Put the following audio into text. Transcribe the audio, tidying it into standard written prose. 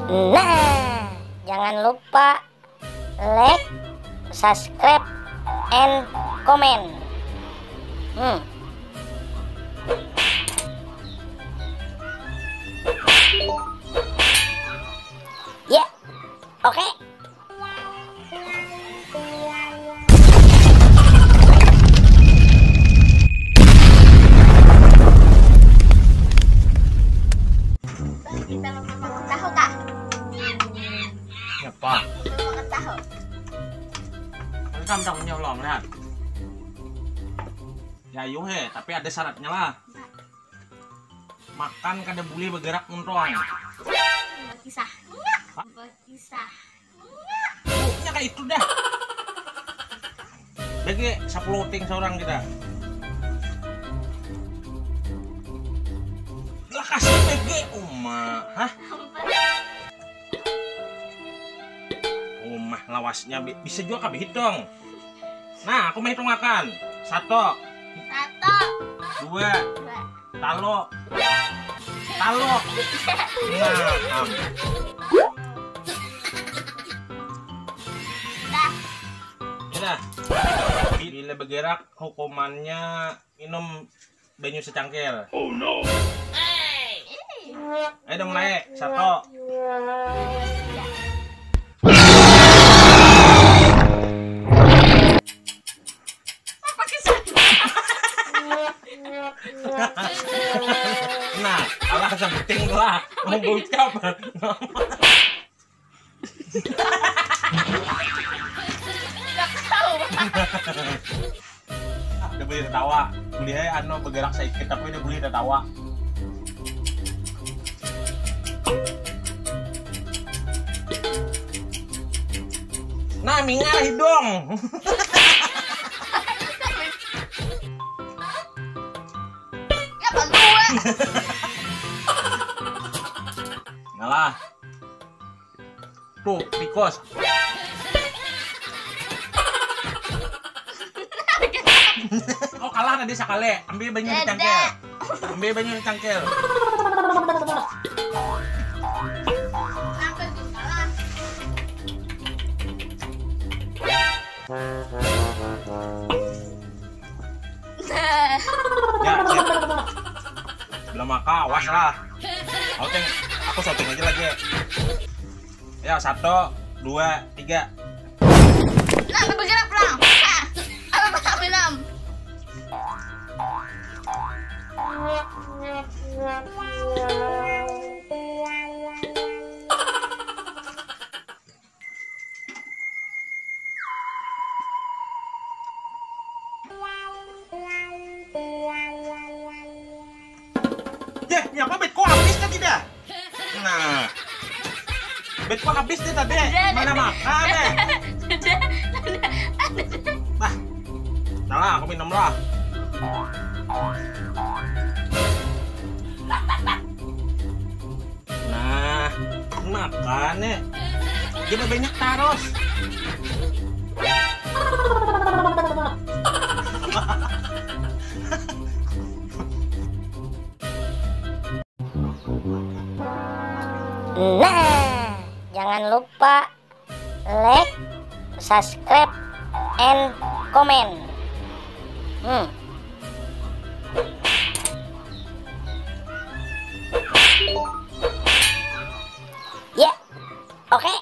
Nah, jangan lupa like, subscribe, and comment. Ya, oke. Kita makan tahu kah? Ya Pak, Makan tahu. kan punya ulang lihat. Ya yuk he, tapi ada syaratnya lah. Makan kada boleh bergerak muntrong. Berkisah. Berkisah. Buknya kayak itu dah. Lagi saploting seorang kita. Lah kasih PG hah? Lawasnya bisa juga kabeh hitung. Nah, aku mau hitung makan. 1, 2, talo. Nah, Udah. Bila bergerak hukumannya minum banyu secangkir. Oh no. Ayo dong mulai. 1. Nah, alah sebuting lah. Mau bocap. Udah boleh tertawa. Boleh aja bergerak sedikit tapi udah boleh tertawa. Nah, mingal hidung. Ya berdua. Ngalah. Tuh, tikos. Oh, kalah tadi sekali. Ambil banyu di cangkir. Ambil banyu di cangkir. Kenapa itu kalah? Ya, siap. Belum maka, awas lah. Aku syuting aja lagi. Ya, 1, 2, 3. Nah, bergerak pulang. Apa minum? Ya apa betku habis kan tidak? Nah, betku habis nih tadi. Mana makan deh? Bah, nah aku minum lah. Nah, makan nih. Dia banyak taros. Nah, jangan lupa like, subscribe, and comment. Ya, oke.